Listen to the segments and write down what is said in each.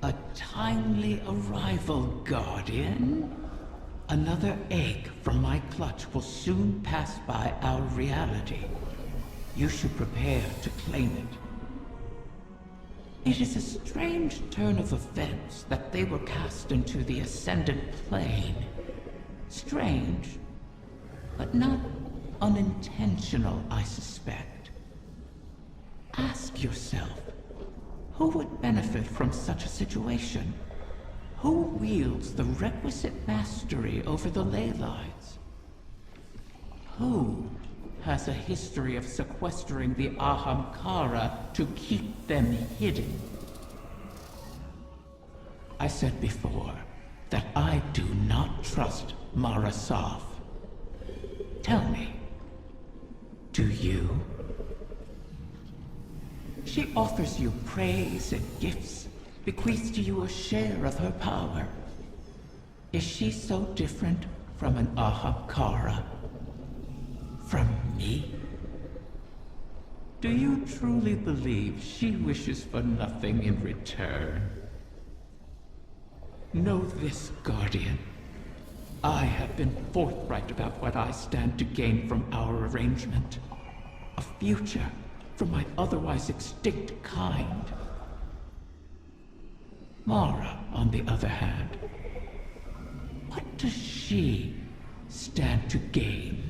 A timely arrival, Guardian. Another egg from my clutch will soon pass by our reality. You should prepare to claim it. It is a strange turn of events that they were cast into the Ascendant Plane. Strange, but not unintentional, I suspect. Ask yourself, who would benefit from such a situation? Who wields the requisite mastery over the ley lines? Who has a history of sequestering the Ahamkara to keep them hidden? I said before that I do not trust Mara Saf. Tell me, do you? She offers you praise and gifts, bequeaths to you a share of her power. Is she so different from an Ahamkara? From me? Do you truly believe she wishes for nothing in return? Know this, Guardian. I have been forthright about what I stand to gain from our arrangement. A future for my otherwise extinct kind. Mara, on the other hand, what does she stand to gain?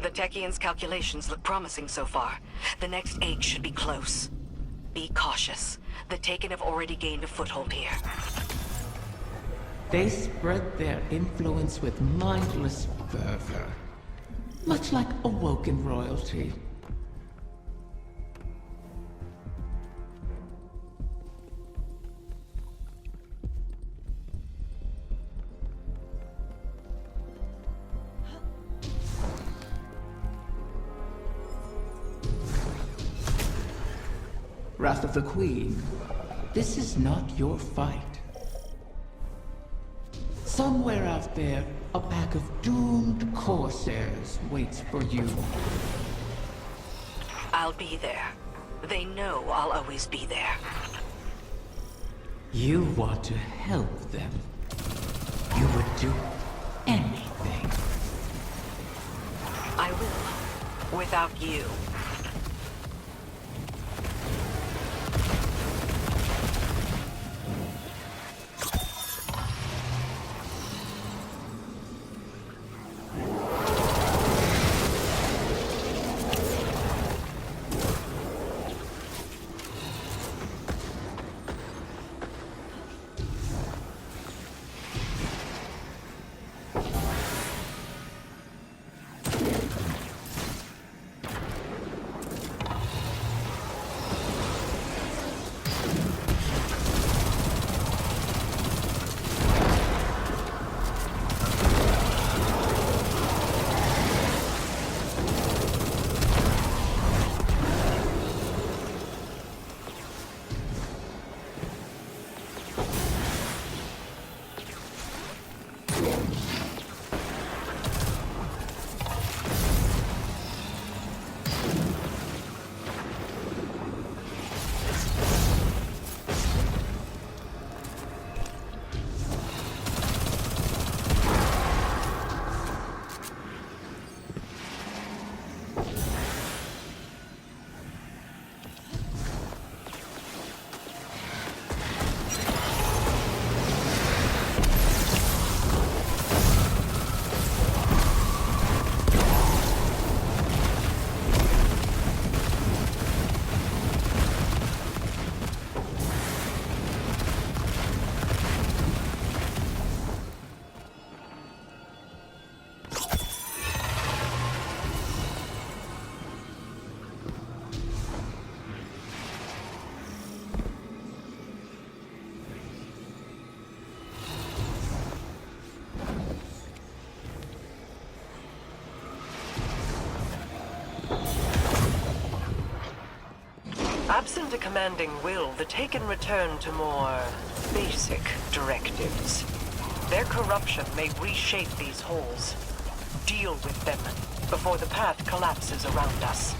The Techian's calculations look promising so far. The next egg should be close. Be cautious. The Taken have already gained a foothold here. They spread their influence with mindless fervor, much like awoken royalty. Wrath of the Queen, this is not your fight. Somewhere out there, a pack of doomed corsairs waits for you. I'll be there. They know I'll always be there. You want to help them. You would do anything. I will. Without you. Absent a commanding will, the Taken return to more basic directives. Their corruption may reshape these holes. Deal with them before the path collapses around us.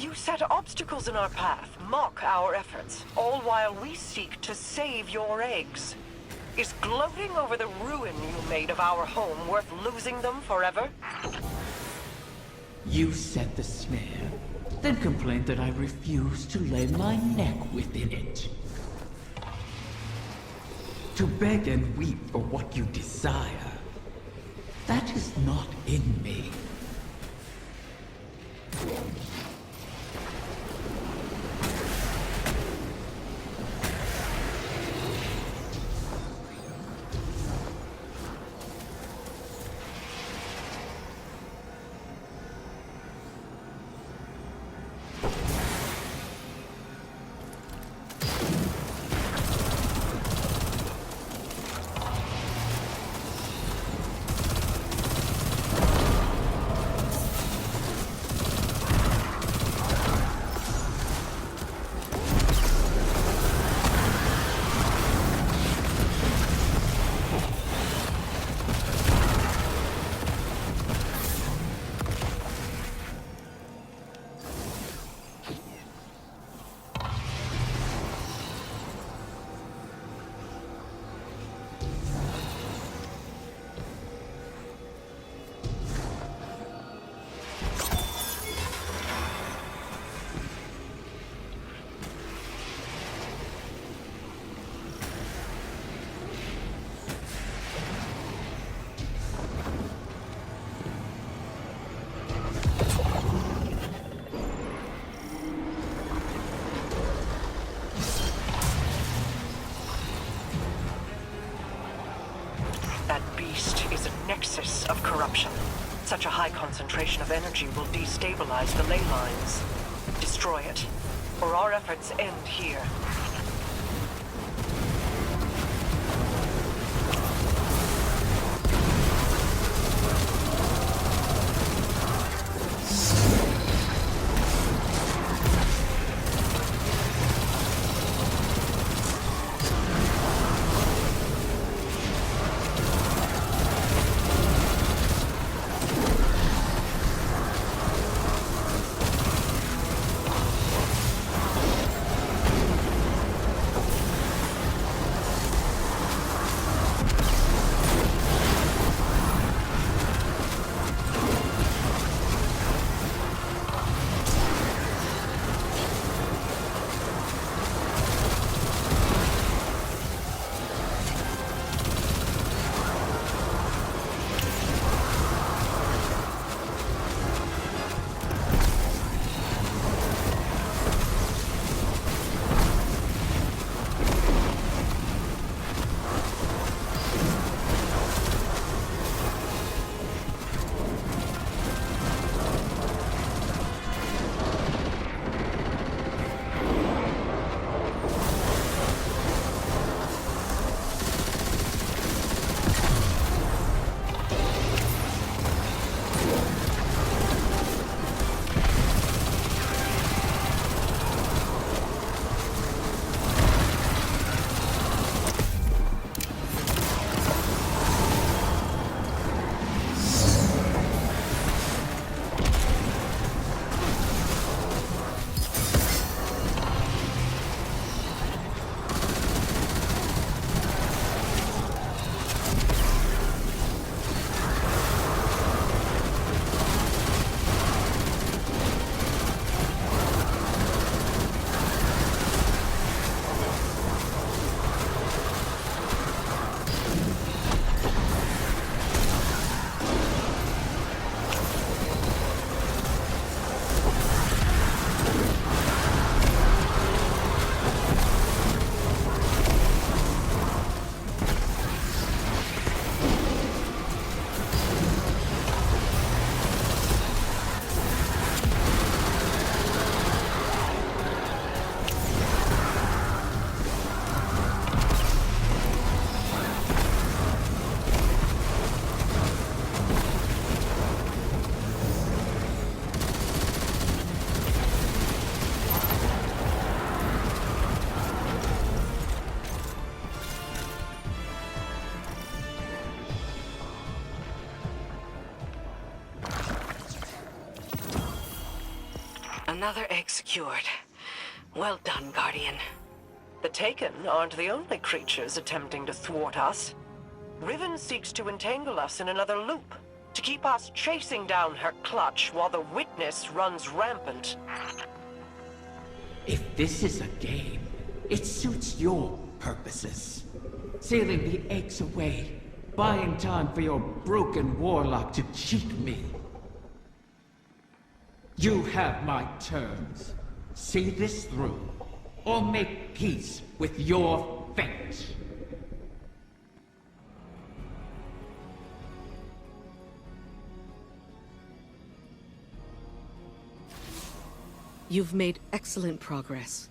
You set obstacles in our path, mock our efforts, all while we seek to save your eggs. Is gloating over the ruin you made of our home worth losing them forever? You set the snare, then complained that I refused to lay my neck within it. To beg and weep for what you desire, that is not in me. That beast is a nexus of corruption. Such a high concentration of energy will destabilize the ley lines. Destroy it, or our efforts end here. Another egg secured. Well done, Guardian. The Taken aren't the only creatures attempting to thwart us. Riven seeks to entangle us in another loop, to keep us chasing down her clutch while the Witness runs rampant. If this is a game, it suits your purposes. Sealing the eggs away, buying time for your broken warlock to cheat me. You have my terms. See this through, or make peace with your fate. You've made excellent progress,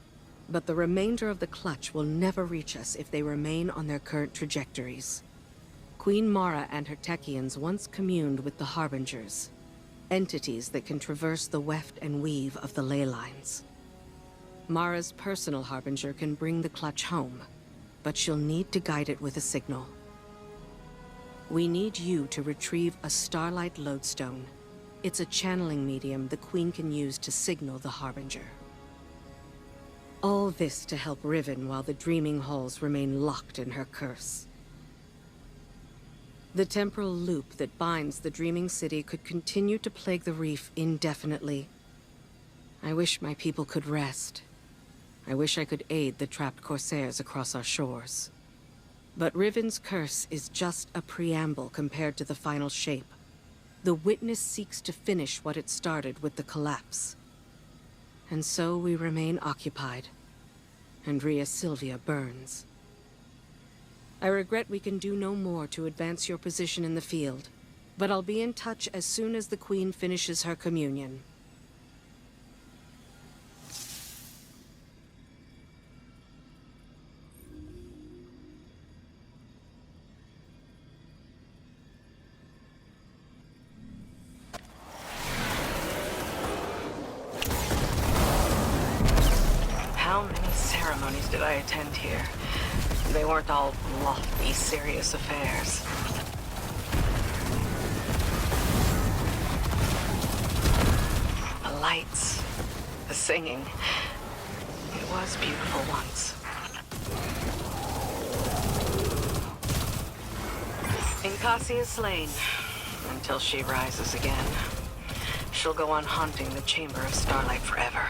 but the remainder of the clutch will never reach us if they remain on their current trajectories. Queen Mara and her Techians once communed with the Harbingers, entities that can traverse the weft and weave of the ley lines. Mara's personal Harbinger can bring the clutch home, but she'll need to guide it with a signal. We need you to retrieve a Starlight lodestone. It's a channeling medium the Queen can use to signal the Harbinger. All this to help Riven while the Dreaming Halls remain locked in her curse. The temporal loop that binds the Dreaming City could continue to plague the reef indefinitely. I wish my people could rest. I wish I could aid the trapped Corsairs across our shores. But Riven's curse is just a preamble compared to the final shape. The Witness seeks to finish what it started with the collapse. And so we remain occupied. And Rhea Sylvia burns. I regret we can do no more to advance your position in the field, But I'll be in touch as soon as the Queen finishes her communion. How many ceremonies did I attend here? They weren't all lofty, serious affairs. The lights, the singing. It was beautiful once. Inkasi is slain, until she rises again. She'll go on haunting the Chamber of Starlight forever.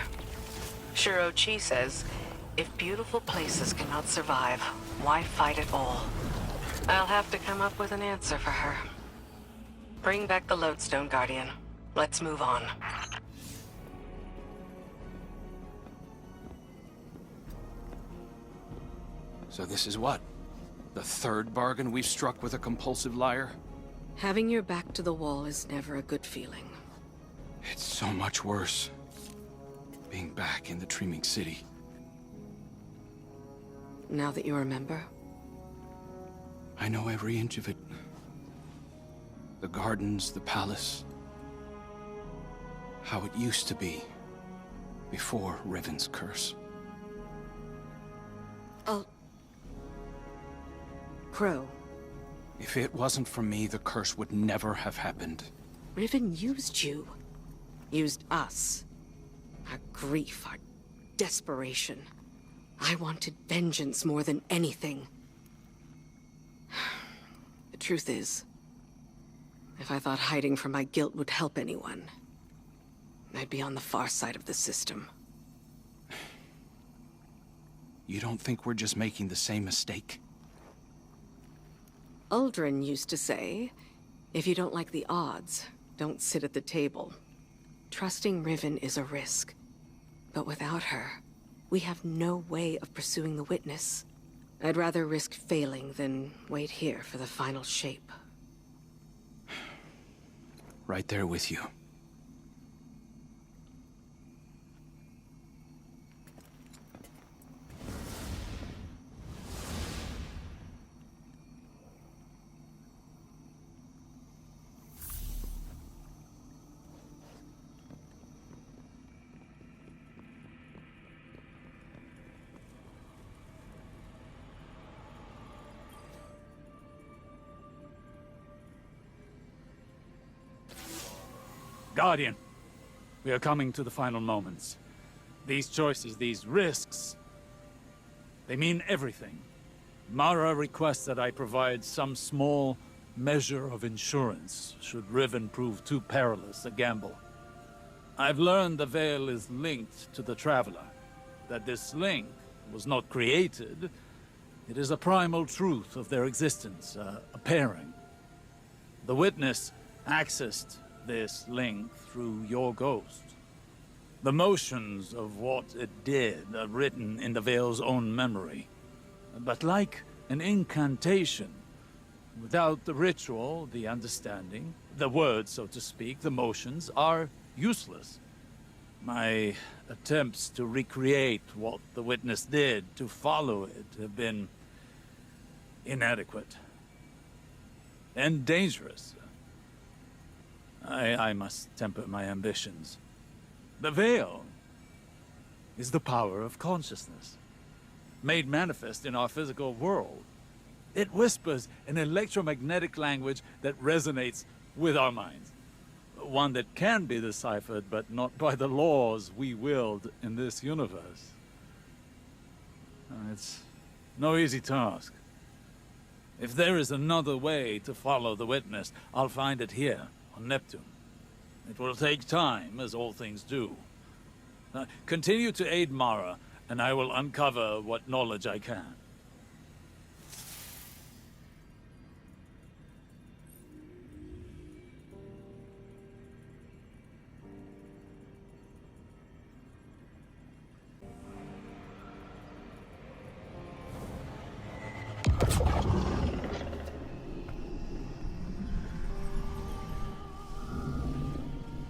Shiro-chi says, if beautiful places cannot survive, why fight at all? I'll have to come up with an answer for her. Bring back the Lodestone Guardian. Let's move on. So this is what? The third bargain we've struck with a compulsive liar? Having your back to the wall is never a good feeling. It's so much worse. Being back in the Dreaming City. Now that you remember? I know every inch of it. The gardens, the palace. How it used to be. Before Riven's curse. Crow. If it wasn't for me, the curse would never have happened. Riven used you. Used us. Our grief, our desperation. I wanted vengeance more than anything. The truth is, if I thought hiding from my guilt would help anyone, I'd be on the far side of the system. You don't think we're just making the same mistake? Uldren used to say, if you don't like the odds, don't sit at the table. Trusting Riven is a risk. But without her, we have no way of pursuing the witness. I'd rather risk failing than wait here for the final shape. Right there with you. Guardian, we are coming to the final moments. These choices, these risks, they mean everything. Mara requests that I provide some small measure of insurance should Riven prove too perilous a gamble. I've learned the Veil is linked to the Traveler, that this link was not created. It is a primal truth of their existence, a pairing. The Witness accessed this link through your ghost. The motions of what it did are written in the Veil's own memory. But like an incantation, without the ritual, the understanding, the words, so to speak, the motions are useless. My attempts to recreate what the Witness did, to follow it, have been inadequate. And dangerous. I must temper my ambitions. The Veil is the power of consciousness, made manifest in our physical world. It whispers an electromagnetic language that resonates with our minds. One that can be deciphered, but not by the laws we wield in this universe. It's no easy task. If there is another way to follow the Witness, I'll find it here. On Neptune. It will take time, as all things do. Continue to aid Mara, and I will uncover what knowledge I can.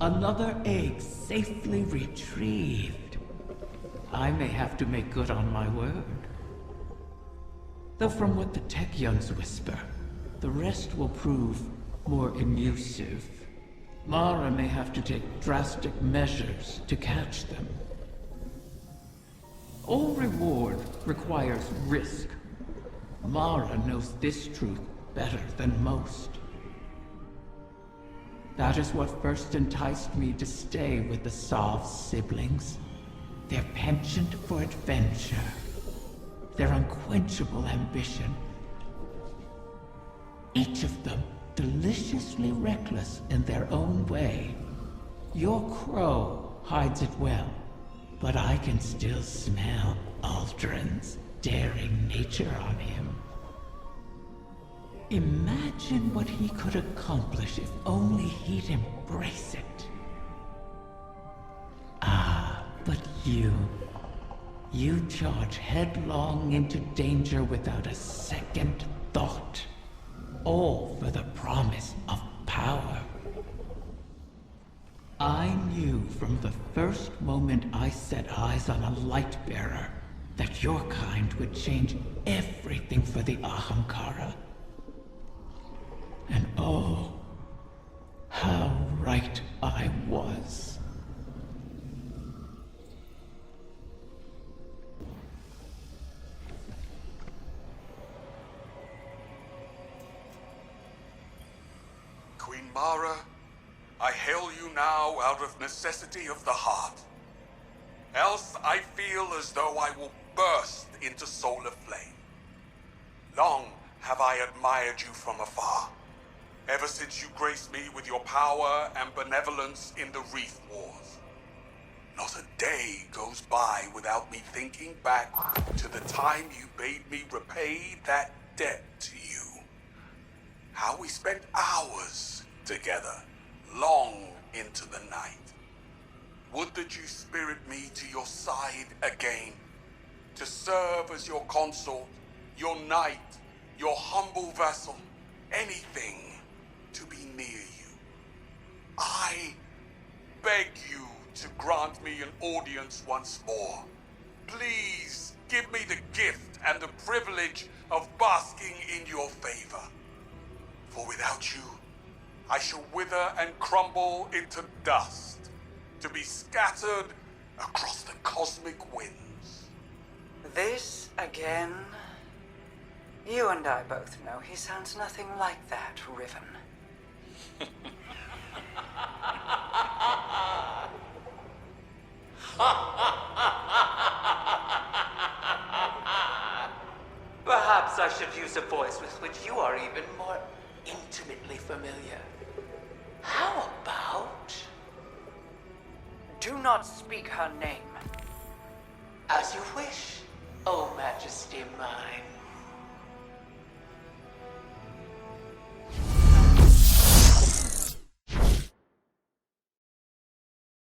Another egg safely retrieved. I may have to make good on my word. Though from what the Techeuns whisper, the rest will prove more elusive. Mara may have to take drastic measures to catch them. All reward requires risk. Mara knows this truth better than most. That is what first enticed me to stay with the Sov siblings. Their penchant for adventure. Their unquenchable ambition. Each of them deliciously reckless in their own way. Your crow hides it well, but I can still smell Aldrin's daring nature on him. Imagine what he could accomplish if only he'd embrace it. Ah, but you charge headlong into danger without a second thought. All for the promise of power. I knew from the first moment I set eyes on a light bearer that your kind would change everything for the Ahamkara. And oh, how right I was. Queen Mara, I hail you now out of necessity of the heart. Else I feel as though I will burst into solar flame. Long have I admired you from afar, ever since you graced me with your power and benevolence in the Reef Wars. Not a day goes by without me thinking back to the time you bade me repay that debt to you. How we spent hours together, long into the night. Would that you spirit me to your side again, to serve as your consort, your knight, your humble vassal, anything to be near you. I beg you to grant me an audience once more. Please give me the gift and the privilege of basking in your favor. For without you, I shall wither and crumble into dust, to be scattered across the cosmic winds. This again? You and I both know he sounds nothing like that, Riven. Perhaps I should use a voice with which you are even more intimately familiar. How about... Do not speak her name. As you wish, O Majesty mine.